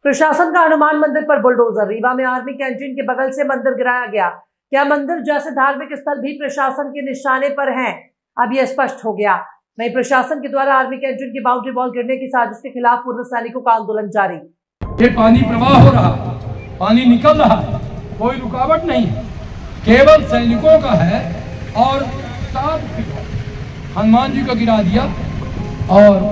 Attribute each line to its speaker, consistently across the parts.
Speaker 1: प्रशासन का हनुमान मंदिर पर बुलडोजर। रीवा में आर्मी कैंटीन के बगल से मंदिर गिराया गया। क्या मंदिर जैसे धार्मिक स्थल भी प्रशासन के निशाने पर हैं? अब यह स्पष्ट हो गया। वहीं प्रशासन के द्वारा आर्मी कैंटीन की बाउंड्री वॉल गिरने की साजिश के खिलाफ पूर्व सैनिकों का आंदोलन जारी।
Speaker 2: ये पानी प्रवाह हो रहा, पानी निकल रहा है, कोई रुकावट नहीं है, केवल सैनिकों का है। और 7 फीट हनुमान जी को गिरा दिया और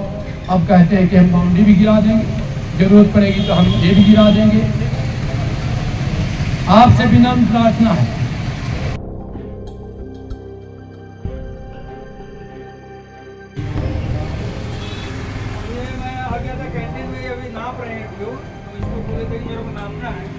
Speaker 2: अब कहते हैं कि हम बाउंड्री भी गिरा देंगे, जरूरत पड़ेगी तो हम ये भी गिरा देंगे। आपसे विनम्र प्रार्थना है,
Speaker 3: मैं आ गया था कैंटीन में, अभी नाप रहे हैं क्यों, तो इसको बोले थे मेरे को नापना है।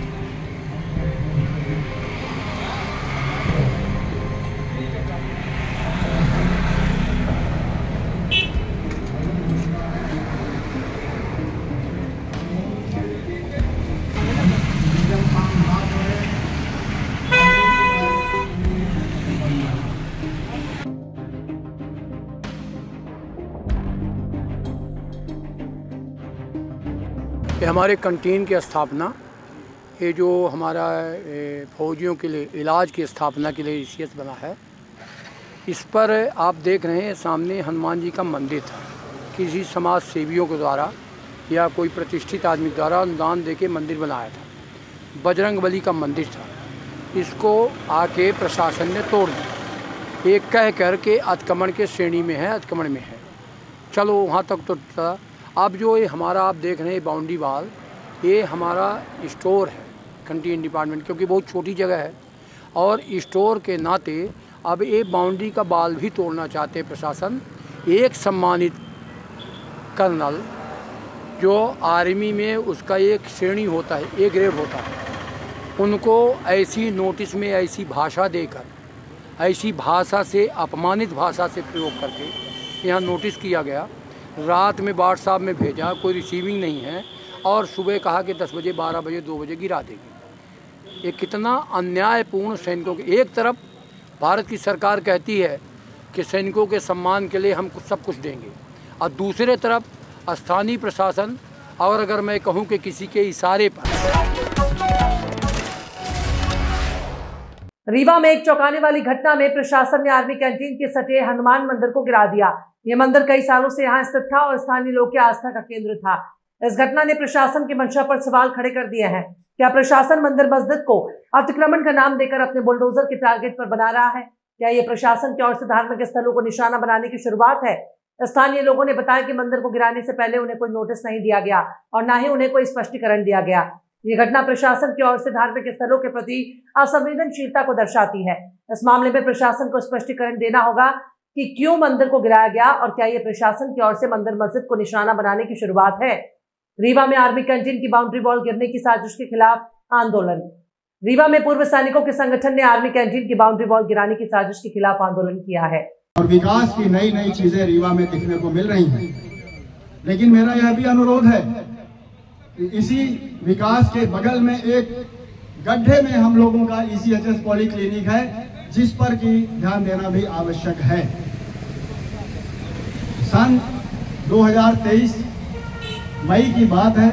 Speaker 2: कि हमारे कैंटीन की स्थापना, ये जो हमारा फौजियों के लिए इलाज की स्थापना के लिए विशेष बना है, इस पर आप देख रहे हैं सामने हनुमान जी का मंदिर था। किसी समाज सेवियों के द्वारा या कोई प्रतिष्ठित आदमी द्वारा अनुदान देके मंदिर बनाया था। बजरंगबली का मंदिर था, इसको आके प्रशासन ने तोड़ दिया। ये कह कर के अतिक्रमण के श्रेणी में है, अतिक्रमण में है। चलो वहाँ तक तो था। अब जो ये हमारा आप देख रहे हैं बाउंड्री वाल, ये हमारा स्टोर है कैंटीन डिपार्टमेंट, क्योंकि बहुत छोटी जगह है और स्टोर के नाते अब ये बाउंड्री का बाल भी तोड़ना चाहते हैं प्रशासन। एक सम्मानित कर्नल जो आर्मी में उसका एक श्रेणी होता है, एक ग्रेड होता है, उनको ऐसी नोटिस में ऐसी भाषा देकर, ऐसी भाषा से अपमानित भाषा से प्रयोग करके यहाँ नोटिस किया गया। रात में व्हाट्सएप में भेजा, कोई रिसीविंग नहीं है, और सुबह कहा कि 10 बजे 12 बजे 2 बजे गिरा देगी। ये कितना अन्यायपूर्ण सैनिकों के। एक तरफ भारत की सरकार कहती है कि सैनिकों के सम्मान के लिए हम सब कुछ देंगे, और दूसरे तरफ स्थानीय प्रशासन, और अगर मैं कहूँ कि किसी के इशारे पर।
Speaker 1: रीवा में एक चौंकाने वाली घटना में प्रशासन ने आर्मी कैंटीन के सटे हनुमान मंदिर को गिरा दिया। यह मंदिर कई सालों से यहाँ स्थित था और स्थानीय लोग की आस्था का केंद्र था। इस घटना ने प्रशासन की मंशा पर सवाल खड़े कर दिए हैं। क्या प्रशासन मंदिर मस्जिद को अतिक्रमण का नाम देकर अपने बुलडोजर के टारगेट पर बना रहा है? क्या ये प्रशासन की ओर से धार्मिक स्थलों को निशाना बनाने की शुरुआत है? स्थानीय लोगों ने बताया कि मंदिर को गिराने से पहले उन्हें कोई नोटिस नहीं दिया गया और न ही उन्हें कोई स्पष्टीकरण दिया गया। ये घटना प्रशासन की ओर से धार्मिक स्थलों के प्रति असंवेदनशीलता को दर्शाती है। इस मामले में प्रशासन को स्पष्टीकरण देना होगा कि क्यों मंदिर को गिराया गया और क्या ये प्रशासन की ओर से मंदिर मस्जिद को निशाना बनाने की शुरुआत है। रीवा में आर्मी कैंटीन की बाउंड्री वॉल गिरने की साजिश के खिलाफ आंदोलन। रीवा में पूर्व सैनिकों के संगठन ने आर्मी कैंटीन की बाउंड्री वॉल गिराने की साजिश के खिलाफ आंदोलन किया है।
Speaker 4: और विकास की नई नई चीजें रीवा में दिखने को मिल रही हैं, लेकिन मेरा यह भी अनुरोध है कि इसी विकास के बगल में एक गड्ढे में हम लोगों का ECHS पॉलीक्लिनिक है, जिस पर की ध्यान देना भी आवश्यक है। सन 2023 मई की बात है,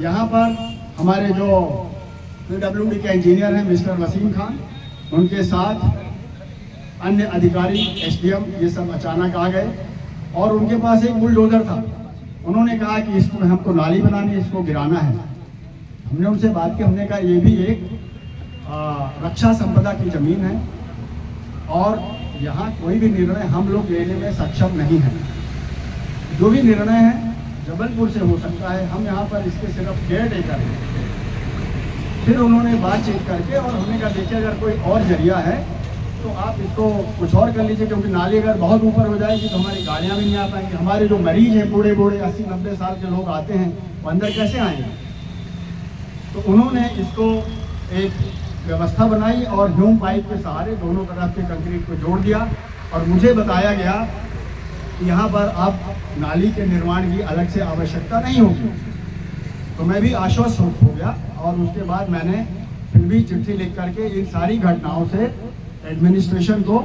Speaker 4: यहाँ पर हमारे जो PWD के इंजीनियर हैं मिस्टर वसीम खान, उनके साथ अन्य अधिकारी SDM ये सब अचानक आ गए और उनके पास एक बुलडोजर था। उन्होंने कहा कि इसको हमको नाली बनानी है, इसको गिराना है। हमने उनसे बात की, हमने कहा ये भी एक रक्षा संपदा की जमीन है और यहाँ कोई भी निर्णय हम लोग लेने में सक्षम नहीं है। जो भी निर्णय है जबलपुर से हो सकता है, हम यहाँ पर इसके सिर्फ केयर टेकर हैं। फिर उन्होंने बातचीत करके और हमने कहा देखिए अगर कोई और जरिया है तो आप इसको कुछ और कर लीजिए, क्योंकि नाली अगर बहुत ऊपर हो जाएगी तो हमारी गाड़ियाँ भी नहीं आ पाएंगी। हमारे जो मरीज हैं बूढ़े 80-90 साल के लोग आते हैं, वो अंदर कैसे आएंगे। तो उन्होंने इसको एक व्यवस्था बनाई और ह्यूम पाइप के सहारे दोनों तरफ के कंक्रीट को जोड़ दिया और मुझे बताया गया कि यहाँ पर अब नाली के निर्माण की अलग से आवश्यकता नहीं होगी। तो मैं भी आश्वस्त हो गया और उसके बाद मैंने फिर भी चिट्ठी लिख करके इन सारी घटनाओं से एडमिनिस्ट्रेशन को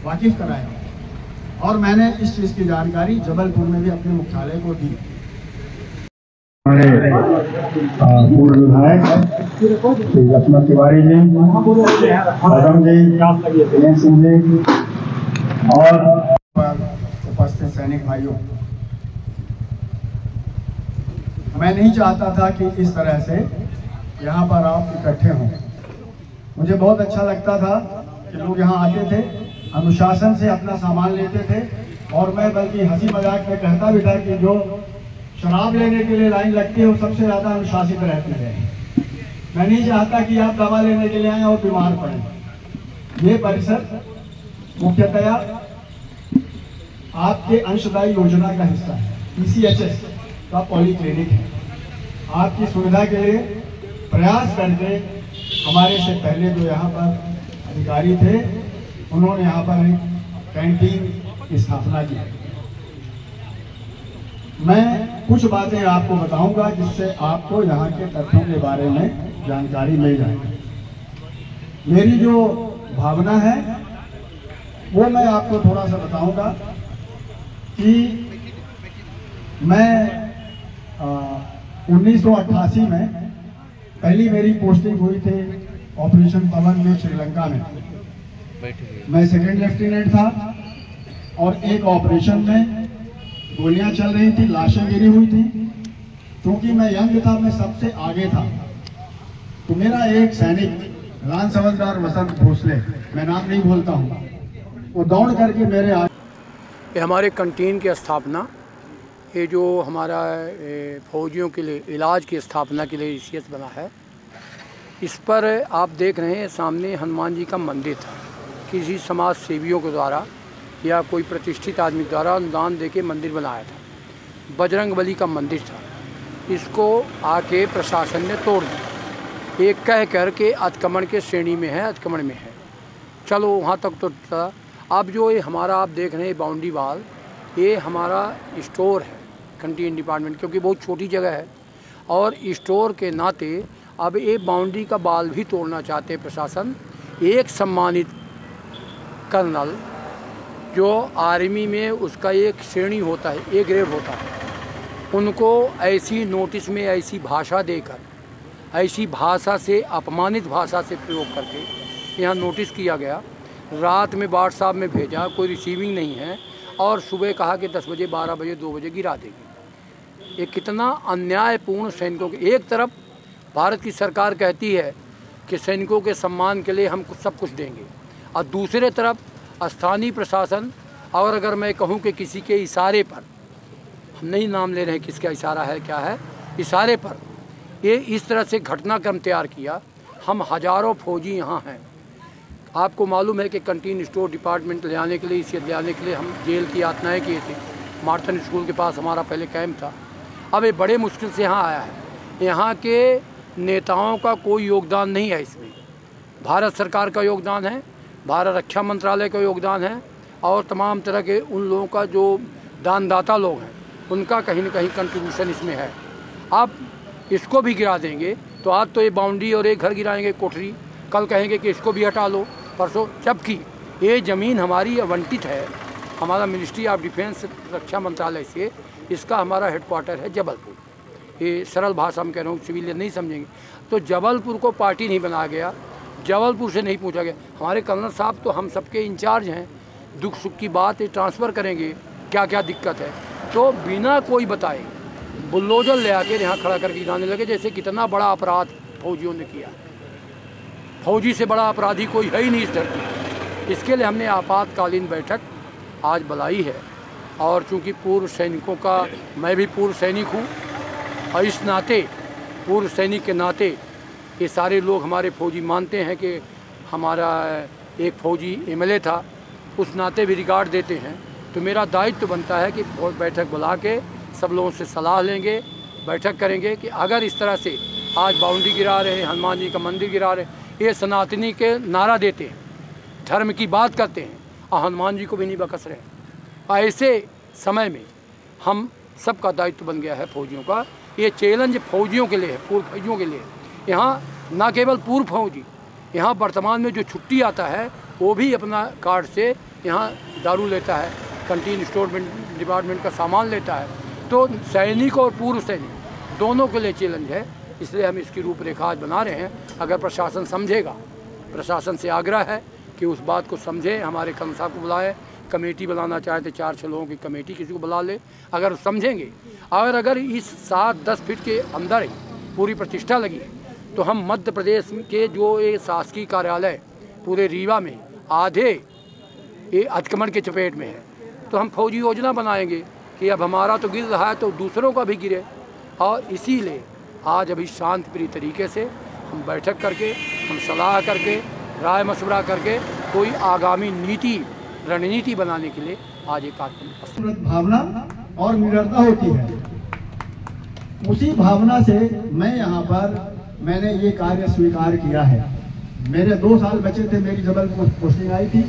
Speaker 4: वाकिफ कराया और मैंने इस चीज़ की जानकारी जबलपुर में भी अपने मुख्यालय को दी। हमारे पूर्व विधायक श्री लक्ष्मण तिवारी जी, पदम जी, दिनेश सिंह जी और उपस्थित सैनिक भाइयों, मैं नहीं चाहता था कि इस तरह से यहाँ पर आप इकट्ठे हों। मुझे बहुत अच्छा लगता था कि लोग यहाँ आते थे, अनुशासन से अपना सामान लेते थे, और मैं बल्कि हंसी मजाक में कहता भी था कि जो शराब लेने के लिए लाइन लगती है वो सबसे ज़्यादा अनुशासित रहती है। मैं नहीं चाहता कि आप दवा लेने के लिए आएँ और बीमार पड़ें। ये परिसर मुख्यतया आपके अंशदायी योजना का हिस्सा है, PCHS का पॉलीक्लिनिक है। आपकी सुविधा के लिए प्रयास करके हमारे से पहले जो यहाँ पर अधिकारी थे उन्होंने यहाँ पर एक कैंटीन की स्थापना की। मैं कुछ बातें आपको बताऊंगा जिससे आपको यहाँ के तथ्यों के बारे में जानकारी मिल जाएगी। मेरी जो भावना है वो मैं आपको थोड़ा सा बताऊंगा कि मैं 1988 में पहली मेरी पोस्टिंग हुई थी ऑपरेशन पवन में, श्रीलंका में। मैं सेकंड लेफ्टिनेंट था और एक ऑपरेशन में गोलियां चल रही थी, लाशें गिरी हुई थी। क्योंकि मैं यंग था, मैं सबसे आगे था, तो मेरा एक सैनिक लांस हवलदार वसंत भोसले, मैं नाम नहीं बोलता हूँ, वो दौड़ करके मेरे
Speaker 2: ये हमारे कंटीन की स्थापना, ये जो हमारा फौजियों के लिए इलाज की स्थापना के लिए ECS बना है, इस पर आप देख रहे हैं सामने हनुमान जी का मंदिर था। किसी समाज सेवियों के द्वारा या कोई प्रतिष्ठित आदमी द्वारा अनुदान देके मंदिर बनाया था। बजरंगबली का मंदिर था, इसको आके प्रशासन ने तोड़ दिया। एक कह कर के अतिक्रमण के श्रेणी में है, अतिक्रमण में है, चलो वहाँ तक तो था। अब जो ये हमारा आप देख रहे हैं बाउंड्री वाल, ये हमारा स्टोर है कंटीन डिपार्टमेंट, क्योंकि बहुत छोटी जगह है और स्टोर के नाते अब ये बाउंड्री का बाल भी तोड़ना चाहते हैं प्रशासन। एक सम्मानित कर्नल जो आर्मी में उसका एक श्रेणी होता है, एक ग्रेड होता है, उनको ऐसी नोटिस में ऐसी भाषा देकर, ऐसी भाषा से अपमानित भाषा से प्रयोग करके यहाँ नोटिस किया गया। रात में व्हाट्सएप में भेजा, कोई रिसीविंग नहीं है, और सुबह कहा कि 10 बजे 12 बजे 2 बजे गिरा देगी। ये कितना अन्यायपूर्ण सैनिकों के, एक तरफ भारत की सरकार कहती है कि सैनिकों के सम्मान के लिए हम सब कुछ देंगे, और दूसरे तरफ स्थानीय प्रशासन, और अगर मैं कहूं कि किसी के इशारे पर, हम नहीं नाम ले रहे हैं किसका इशारा है क्या है, इशारे पर ये इस तरह से घटनाक्रम तैयार किया। हम हज़ारों फौजी यहाँ हैं। आपको मालूम है कि कंटीन स्टोर डिपार्टमेंट ले आने के लिए, इसे ले आने के लिए हम जेल की यातनाएँ किए थे। मार्टन स्कूल के पास हमारा पहले कैंप था। अब ये बड़े मुश्किल से यहाँ आया है। यहाँ के नेताओं का कोई योगदान नहीं है इसमें। भारत सरकार का योगदान है, भारत रक्षा मंत्रालय का योगदान है, और तमाम तरह के उन लोगों का जो दानदाता लोग हैं उनका कहीं न कहीं कंट्रीब्यूशन इसमें है। अब इसको भी गिरा देंगे तो आज तो ये बाउंड्री और एक घर गिराएंगे, कोठरी, कल कहेंगे कि इसको भी हटा लो, परसों, जबकि ये ज़मीन हमारी आवंटित है। हमारा मिनिस्ट्री ऑफ डिफेंस रक्षा मंत्रालय से इसका हमारा हेडक्वार्टर है जबलपुर। ये सरल भाषा में कह रहा हूँ, सिविलियन नहीं समझेंगे। तो जबलपुर को पार्टी नहीं बनाया गया, जबलपुर से नहीं पूछा गया। हमारे कर्नल साहब तो हम सबके इंचार्ज हैं, दुख सुख की बात ट्रांसफ़र करेंगे, क्या क्या दिक्कत है, तो बिना कोई बताए बुलडोजर ले आकर यहाँ खड़ा करके गिराने लगे, जैसे कितना बड़ा अपराध फौजियों ने किया। फौजी से बड़ा अपराधी कोई है ही नहीं इस धरती पर। इसके लिए हमने आपातकालीन बैठक आज बुलाई है, और चूँकि पूर्व सैनिकों का, मैं भी पूर्व सैनिक हूँ, और इस नाते पूर्व सैनिक के नाते ये सारे लोग हमारे फौजी मानते हैं कि हमारा एक फौजी MLA था, उस नाते भी रिगार्ड देते हैं। तो मेरा दायित्व तो बनता है कि बैठक बुला के सब लोगों से सलाह लेंगे, बैठक करेंगे कि अगर इस तरह से आज बाउंड्री गिरा रहे हैं, हनुमान जी का मंदिर गिरा रहे हैं, ये सनातनी के नारा देते हैं, धर्म की बात करते हैं, और हनुमान जी को भी नहीं बकस रहे। ऐसे समय में हम सबका दायित्व बन गया है फौजियों का। ये चैलेंज फौजियों के लिए है, पूर्व फौजियों के लिए। यहाँ न केवल पूर्व फौजी, यहाँ वर्तमान में जो छुट्टी आता है वो भी अपना कार्ड से यहाँ दारू लेता है, कंटीन स्टोर डिपार्टमेंट का सामान लेता है। तो सैनिक और पूर्व सैनिक दोनों के लिए चैलेंज है। इसलिए हम इसकी रूपरेखा आज बना रहे हैं। अगर प्रशासन समझेगा, प्रशासन से आग्रह है कि उस बात को समझे, हमारे कम साहब को बुलाए, कमेटी बनाना चाहे तो 4-6 लोगों की कमेटी किसी को बुला ले, अगर समझेंगे। और अगर इस 7-10 फीट के अंदर ही पूरी प्रतिष्ठा लगी है तो हम मध्य प्रदेश के जो ये शासकीय कार्यालय पूरे रीवा में आधे ये अतिक्रमण के चपेट में है, तो हम फौजी योजना बनाएंगे कि अब हमारा तो गिर रहा है तो दूसरों का भी गिरे। और इसीलिए आज अभी शांतिप्रिय तरीके से हम बैठक करके, हम सलाह करके, राय मशवरा करके कोई आगामी नीति रणनीति बनाने के लिए आज एक कार्यक्रम।
Speaker 4: भावना और निडरता होती है, उसी भावना से मैं यहाँ पर मैंने ये कार्य स्वीकार किया है। मेरे 2 साल बचे थे, मेरी जबलपुर पोस्टिंग आई थी।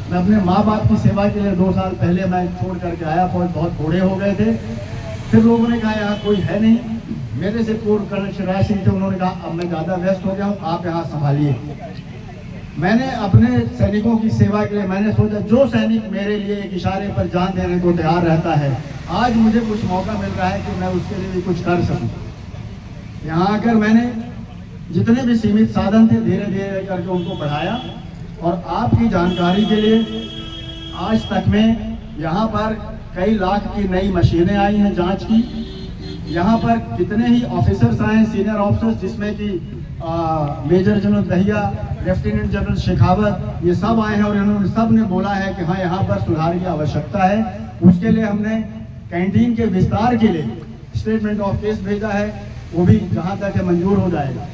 Speaker 4: मैं अपने माँ बाप की सेवा के लिए 2 साल पहले मैं छोड़ करके आया। बहुत बूढ़े हो गए थे। फिर लोगों ने कहा यहाँ कोई है नहीं। मेरे से पूर्व कर्नल शिवराज सिंह थे, उन्होंने कहा अब मैं ज़्यादा व्यस्त हो गया हूँ, आप यहाँ संभालिए। मैंने अपने सैनिकों की सेवा के लिए मैंने सोचा जो सैनिक मेरे लिए एक इशारे पर जान देने को तैयार रहता है, आज मुझे कुछ मौका मिल रहा है कि मैं उसके लिए भी कुछ कर सकूं। यहाँ आकर मैंने जितने भी सीमित साधन थे धीरे धीरे करके उनको बढ़ाया। और आपकी जानकारी के लिए आज तक में यहाँ पर कई लाख की नई मशीनें आई हैं जांच की। यहाँ पर कितने ही ऑफिसर्स आए हैं, सीनियर ऑफिसर्स, जिसमें कि major general Dahiya, lieutenant general Shekhawat, ये सब आए हैं और इन्होंने सब ने बोला है कि हाँ यहाँ पर सुधार की आवश्यकता है। उसके लिए हमने कैंटीन के विस्तार के लिए स्टेटमेंट ऑफ केस भेजा है, वो भी जहाँ तक है मंजूर हो जाएगा।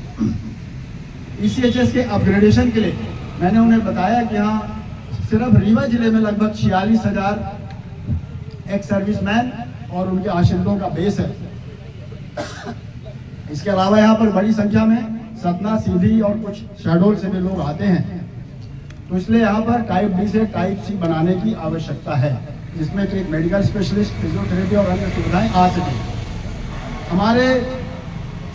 Speaker 4: ECHS के अपग्रेडेशन के लिए मैंने उन्हें बताया कि हाँ सिर्फ रीवा जिले में लगभग 46,000 एक्स सर्विसमैन और उनके आश्रितों का बेस है। इसके अलावा यहाँ पर बड़ी संख्या में सतना, सीधी और कुछ शहडोल से भी लोग आते हैं, तो इसलिए यहाँ पर टाइप B से टाइप C बनाने की आवश्यकता है, जिसमें कि एक मेडिकल स्पेशलिस्ट, फिजियोथेरेपी और अन्य सुविधाएं आ सकें। हमारे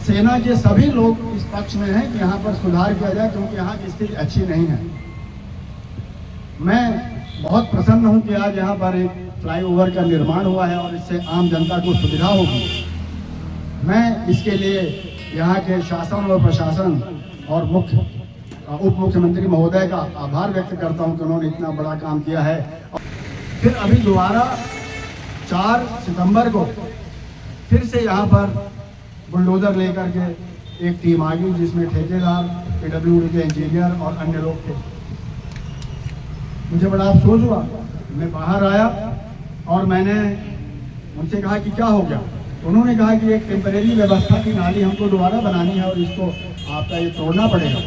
Speaker 4: सेना के सभी लोग इस पक्ष में हैं कि यहाँ पर सुधार किया जाए, क्योंकि यहाँ की स्थिति अच्छी नहीं है। मैं बहुत प्रसन्न हूँ कि आज यहाँ पर एक फ्लाईओवर का निर्माण हुआ है और इससे आम जनता को सुविधा होगी। मैं इसके लिए यहाँ के शासन और प्रशासन और उप मुख्यमंत्री महोदय का आभार व्यक्त करता हूँ कि उन्होंने इतना बड़ा काम किया है। फिर अभी दोबारा 4 सितंबर को फिर से यहाँ पर बुलडोजर लेकर के एक टीम आ गई, जिसमें ठेकेदार, PWD के इंजीनियर और अन्य लोग थे। मुझे बड़ा अफसोस हुआ। मैं बाहर आया और मैंने उनसे कहा कि क्या हो गया। तो उन्होंने कहा कि एक टेम्परेरी व्यवस्था की नाली हमको दोबारा बनानी है और इसको आपका ये तोड़ना पड़ेगा।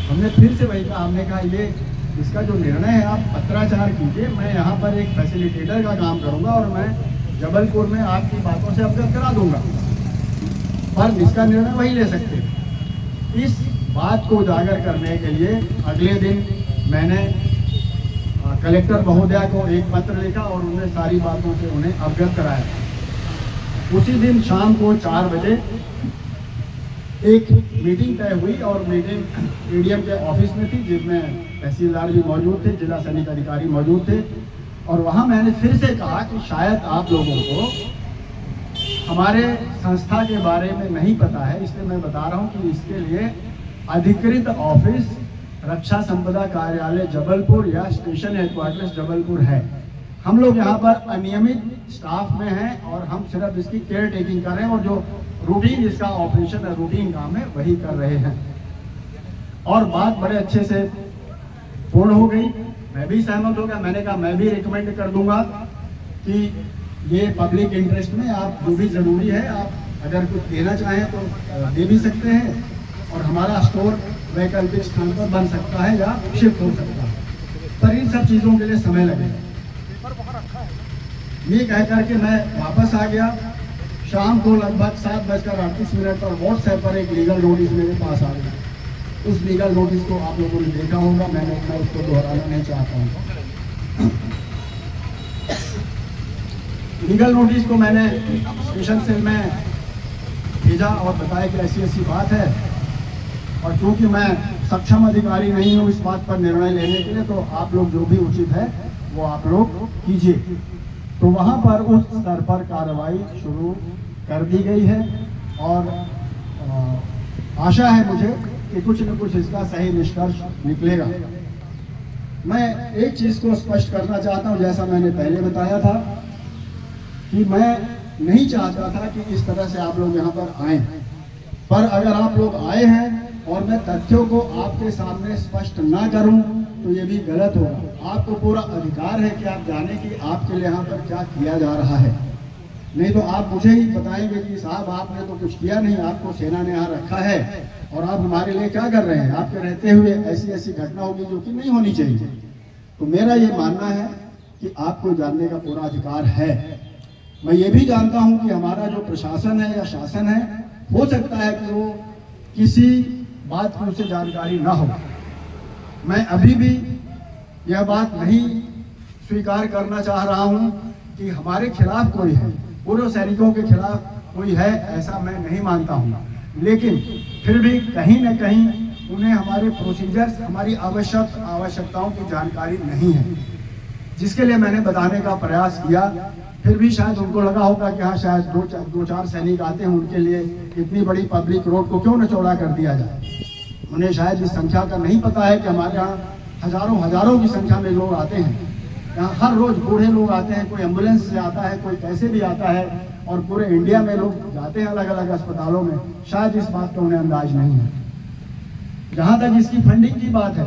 Speaker 4: हमने फिर से वही कहा, हमने कहा ये इसका जो निर्णय है आप पत्राचार कीजिए, मैं यहाँ पर एक फैसिलिटेटर का काम करूँगा और मैं जबलपुर में आपकी बातों से अवगत करा दूँगा, पर इसका निर्णय वही ले सकते हैं। इस बात को उजागर करने के लिए अगले दिन मैंने कलेक्टर महोदया को एक पत्र लिखा और उन्हें सारी बातों से उन्हें अवगत कराया। उसी दिन शाम को 4 बजे एक मीटिंग तय हुई और मीटिंग ADM के ऑफिस में थी, जिसमें तहसीलदार भी मौजूद थे, जिला सैनिक अधिकारी मौजूद थे। और वहाँ मैंने फिर से कहा कि शायद आप लोगों को हमारे संस्था के बारे में नहीं पता है, इसलिए मैं बता रहा हूँ कि इसके लिए अधिकृत ऑफिस रक्षा संपदा कार्यालय जबलपुर या स्टेशन हेडक्वार्टर्स जबलपुर है। हम लोग यहाँ पर अनियमित स्टाफ में हैं और हम सिर्फ इसकी केयर टेकिंग कर रहे हैं और जो रूटीन इसका ऑपरेशन है, रूटीन काम है, वही कर रहे हैं। और बात बड़े अच्छे से पूर्ण हो गई। मैं भी सहमत हो गया। मैंने कहा मैं भी रिकमेंड कर दूंगा कि ये पब्लिक इंटरेस्ट में आप जो भी ज़रूरी है, आप अगर कुछ देना चाहें तो दे भी सकते हैं और हमारा स्टोर वैकल्पिक स्थान पर बन सकता है या शिफ्ट हो सकता है, पर इन सब चीज़ों के लिए समय लगेगा। ये कह करके मैं वापस आ गया। शाम को लगभग 7:38 पर व्हाट्सएप पर एक लीगल नोटिस मेरे पास आ गया। उस लीगल नोटिस को आप लोगों ने देखा होगा, मैं उसको दोहराना नहीं चाहता हूँ। लीगल नोटिस को मैंने स्टेशन सेल में भेजा और बताया कि ऐसी बात है, और क्योंकि मैं सक्षम अधिकारी नहीं हूँ इस बात पर निर्णय लेने के लिए, तो आप लोग जो भी उचित है वो आप लोग कीजिए। तो वहाँ पर उस स्तर पर कार्रवाई शुरू कर दी गई है और आशा है मुझे कि कुछ न कुछ इसका सही निष्कर्ष निकलेगा। मैं एक चीज़ को स्पष्ट करना चाहता हूँ, जैसा मैंने पहले बताया था कि मैं नहीं चाहता था कि इस तरह से आप लोग यहाँ पर आए, पर अगर आप लोग आए हैं और मैं तथ्यों को आपके सामने स्पष्ट ना करूं तो ये भी गलत होगा। आपको पूरा अधिकार है कि आप जाने कि आपके लिए यहाँ पर क्या किया जा रहा है, नहीं तो आप मुझे ही बताएंगे कि साहब आपने तो कुछ किया नहीं, आपको सेना ने यहाँ रखा है और आप हमारे लिए क्या कर रहे हैं। आपके रहते हुए ऐसी ऐसी घटना होगी जो कि नहीं होनी चाहिए। तो मेरा ये मानना है कि आपको जानने का पूरा अधिकार है। मैं ये भी जानता हूँ कि हमारा जो प्रशासन है या शासन है, हो सकता है कि वो किसी बात की उसे जानकारी ना हो। मैं अभी भी यह बात नहीं स्वीकार करना चाह रहा हूं कि हमारे खिलाफ कोई है, पूर्व सैनिकों के खिलाफ कोई है, ऐसा मैं नहीं मानता हूं। लेकिन फिर भी कहीं न कहीं उन्हें हमारे प्रोसीजर्स, हमारी आवश्यकताओं की जानकारी नहीं है, जिसके लिए मैंने बताने का प्रयास किया। फिर भी शायद उनको लगा होगा कि हाँ शायद दो चार सैनिक आते हैं, उनके लिए इतनी बड़ी पब्लिक रोड को क्यों न चौड़ा कर दिया जाए। उन्हें शायद इस संख्या का नहीं पता है कि हमारे यहाँ हजारों की संख्या में लोग आते हैं। यहाँ हर रोज बूढ़े लोग आते हैं, कोई एम्बुलेंस से आता है, कोई कैसे भी आता है, और पूरे इंडिया में लोग जाते हैं अलग अलग अस्पतालों में। शायद इस बात का उन्हें अंदाज नहीं है। जहाँ तक इसकी फंडिंग की बात है,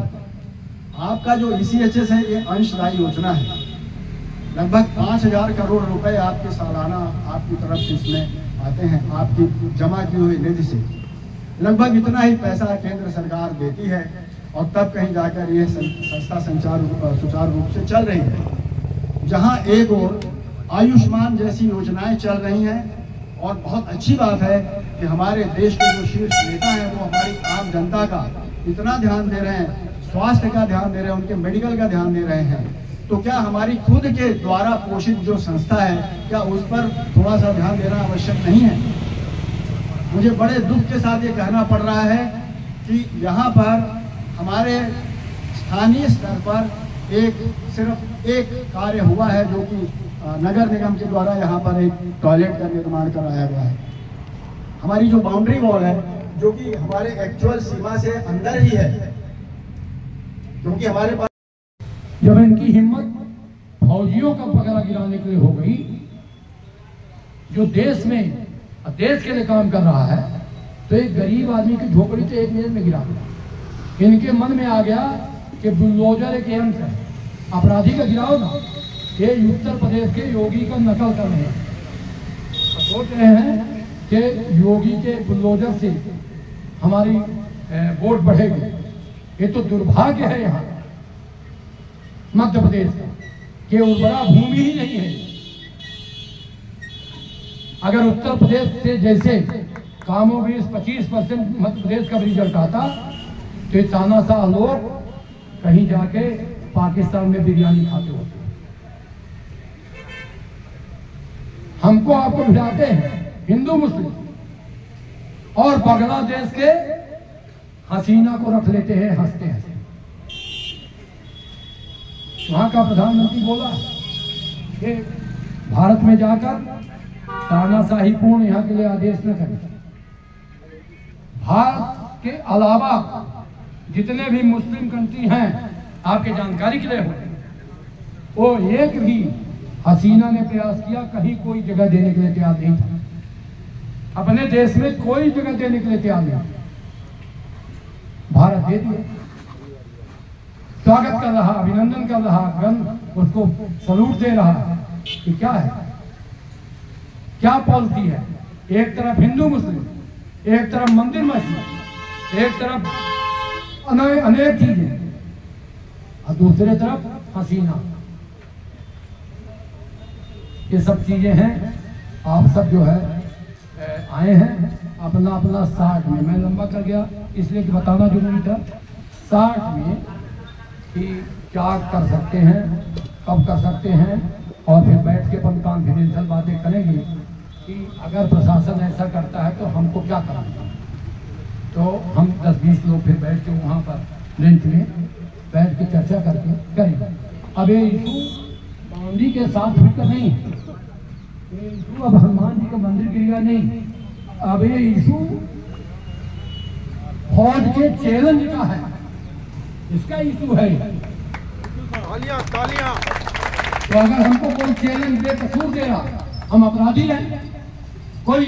Speaker 4: आपका जो ECHS है ये अंशदायी योजना है। लगभग 5,000 करोड़ रुपए आपके सालाना आपकी तरफ से इसमें आते हैं, आपकी जमा की हुई निधि से। लगभग इतना ही पैसा केंद्र सरकार देती है और तब कहीं जाकर ये संस्था सुचारू रूप से चल रही है। जहां एक और आयुष्मान जैसी योजनाएं चल रही हैं और बहुत अच्छी बात है कि हमारे देश के जो शीर्ष नेता हैं वो हमारी आम जनता का इतना ध्यान दे रहे हैं, स्वास्थ्य का ध्यान दे रहे हैं, उनके मेडिकल का ध्यान दे रहे हैं। तो क्या हमारी खुद के द्वारा पोषित जो संस्था है, क्या उस पर थोड़ा सा ध्यान देना आवश्यक नहीं है? मुझे बड़े दुख के साथ ये कहना पड़ रहा है कि यहाँ पर हमारे स्थानीय स्तर पर सिर्फ एक कार्य हुआ है, जो कि नगर निगम के द्वारा यहाँ पर एक टॉयलेट का निर्माण कराया गया है। हमारी जो बाउंड्री वॉल है, जो कि हमारे एक्चुअल सीमा से अंदर ही है, क्योंकि हमारे पास
Speaker 2: जब इनकी हिम्मत फौजियों का पकड़ा गिराने के लिए हो गई, जो देश के लिए काम कर रहा है, तो एक गरीब आदमी की झोपड़ी तो 1 मिनट में गिरा दिया। इनके मन में आ गया कि बुलडोजर एक यंत्र है, अपराधी का गिराओ ना। ये उत्तर प्रदेश के योगी का नकल कर रहे हैं, सोच रहे हैं कि योगी के बुलडोजर से हमारी वोट बढ़ेगी। ये तो दुर्भाग्य है यहाँ मध्य प्रदेश का कि उर्वरा भूमि ही नहीं है। अगर उत्तर प्रदेश से जैसे कामों में 25% मध्य प्रदेश का रिजल्ट आता, तो तानाशाह लोग कहीं जाके पाकिस्तान में बिरयानी खाते होते। हमको आपको भिड़ाते हैं हिंदू मुस्लिम, और बांग्लादेश के हसीना को रख लेते हैं हंसते हंसते। वहां का प्रधानमंत्री बोला कि भारत में जाकर तानाशाहीपूर्ण यहाँ के लिए आदेश न करें। भारत के अलावा जितने भी मुस्लिम कंट्री हैं, आपके जानकारी के लिए हो, वो एक भी हसीना ने प्रयास किया, कहीं कोई जगह देने के लिए तैयार नहीं था। अपने देश में कोई जगह देने के लिए तैयार नहीं, भारत दे दिया। स्वागत कर रहा, अभिनंदन कर रहा, उसको सलूट दे रहा कि क्या है, क्या पॉलिसी है। एक तरफ हिंदू मुस्लिम, एक तरफ मंदिर मस्जिद, एक तरफ अनेक चीजें, और दूसरे तरफ हसीना। ये सब चीजें हैं। आप सब जो है आए हैं अपना अपना 60 में, मैं लंबा कर गया इसलिए कि बताना जरूरी था, 60 में कि क्या कर सकते हैं, कब कर सकते हैं, और फिर बैठ के अपन कॉन्फिडेंशियल बातें करेंगे कि अगर प्रशासन ऐसा करता है तो हमको क्या करना। तो हम 10-20 लोग फिर बैठ के वहाँ पर लंच में बैठ के चर्चा करके करेंगे। अब ये इशू बाउंड्री के साथ होकर नहीं है, ये इशू अब हनुमान जी का मंदिर गिरेगा नहीं,
Speaker 5: अब ये इशू फौज के चैलेंज का है, इसका इशू है।
Speaker 3: तालियां तालियां।
Speaker 5: तो अगर हमको कोई चैलेंज बेकसूर दे रहा, हम अपराधी हैं। कोई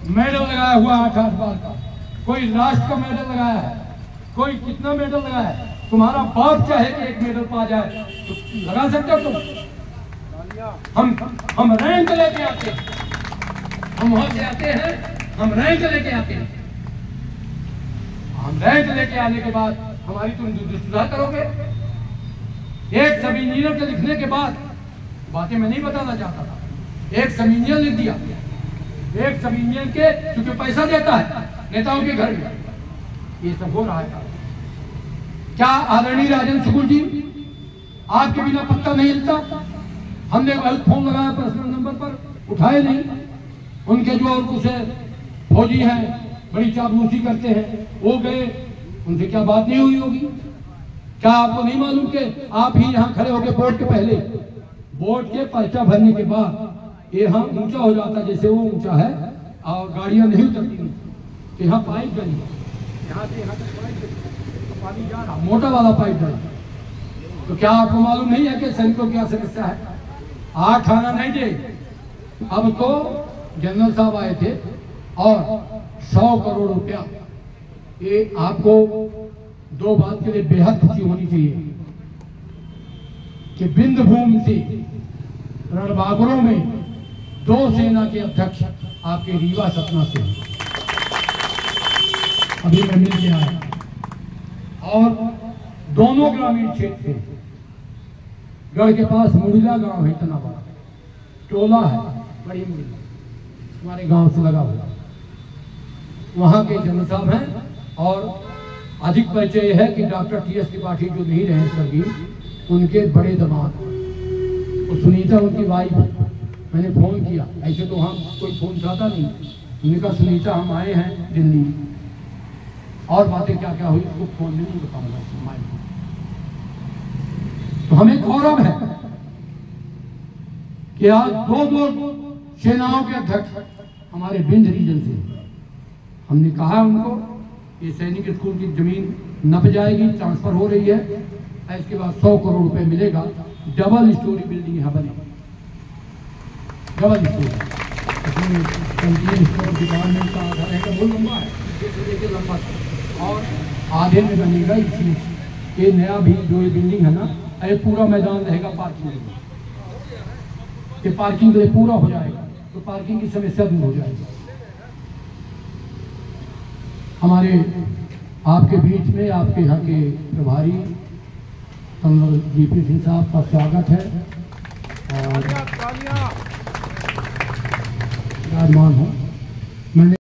Speaker 5: मेडल लगाया हुआ 8-8 बार का, कोई राष्ट्र का मेडल लगाया है, कोई कितना मेडल लगाया है। तुम्हारा बाप चाहे कि एक मेडल पा जाए तो लगा सकते हो तुम। हम रैंक लेके आते हैं, हम वहां से आते हैं, हम रैंक लेके आते हैं। हम रैंक लेके आने के बाद हमारी तुम सुधार करोगे। एक सब इंजीनियर के लिखने के बाद बातें मैं नहीं बताना चाहता था, एक सब इंजीनियर लिख दिया। एक सब इंजीनियर के क्योंकि पैसा देता है नेताओं के घर में, ये सब हो रहा है। क्या आदरणीय राजेंद्र शुक्ल जी आपके बिना पत्ता नहीं हिलता? हमने फोन लगाया पर्सनल नंबर पर, उठाए नहीं। उनके जो और कुछ फौजी हैं बड़ी चापलूसी करते हैं, वो गए, उनसे क्या बात नहीं हुई होगी? क्या आपको नहीं मालूम कि आप ही यहाँ खड़े होकर वोट के पहले, वोट के पर्चा भरने के बाद ये यहाँ ऊंचा हो जाता, जैसे वो ऊंचा है और गाड़ियां नहीं उतरती, तो यहाँ पाइप बनी, यहाँ से यहाँ तक पाइप पानी जा रहा, मोटा वाला पाइप जा रहा। तो क्या आपको मालूम नहीं है कि सैनिकों की क्या समस्या है? आज खाना नहीं दे। अब तो जनरल साहब आए थे और 100 करोड़ रुपया, ये आपको दो बात के लिए बेहद खुशी होनी चाहिए कि बिंद भूमि से रणबागुरों में 2 सेना के अध्यक्ष आपके रीवा सतना से अभी मैं मिल गया है, और दोनों ग्रामीण क्षेत्र से। गढ़ के पास मुड़िला गांव है, इतना बड़ा टोला है, बड़ी मुड़िला हमारे गांव से लगा हुआ, वहां के जनरल साहब हैं। और अधिक परिचय है कि डॉक्टर टी.एस. त्रिपाठी जो नहीं रहे स्वर्गीय, उनके बड़े दामाद, तो सुनीता उनकी वाइफ। मैंने फोन किया, ऐसे तो हम कोई फोन उठाता नहीं। उन्होंने कहा सुनीता हम आए हैं दिल्ली, और बातें क्या क्या हुई उसको फोन में नहीं बताऊंगा। तो हमें गौरव है कि आज 2 सेनाओं के अध्यक्ष हमारे बिंद रीजन से। हमने कहा उनको ये सैनिक स्कूल की जमीन नप जाएगी, ट्रांसफर हो रही है, इसके बाद 100 करोड़ रुपए मिलेगा, डबल स्टोरी बिल्डिंग यहाँ बनेगी, डबल स्टोरी। इसमें कैंटीन स्टोर डिपार्टमेंट का आधा रहेगा, बहुत लंबा है, लेके लंबा था, और आधे में बनेगा इसमें ये नया भी जो ये बिल्डिंग है ना, ये पूरा मैदान रहेगा पार्किंग के लिए, ये पार्किंग के लिए पूरा हो जाएगा, तो पार्किंग की समस्या दूर हो जाएगी। हमारे आपके बीच में आपके यहाँ के प्रभारी कर्नल जी.पी. सिंह साहब का स्वागत है, और विराजमान हो। मैंने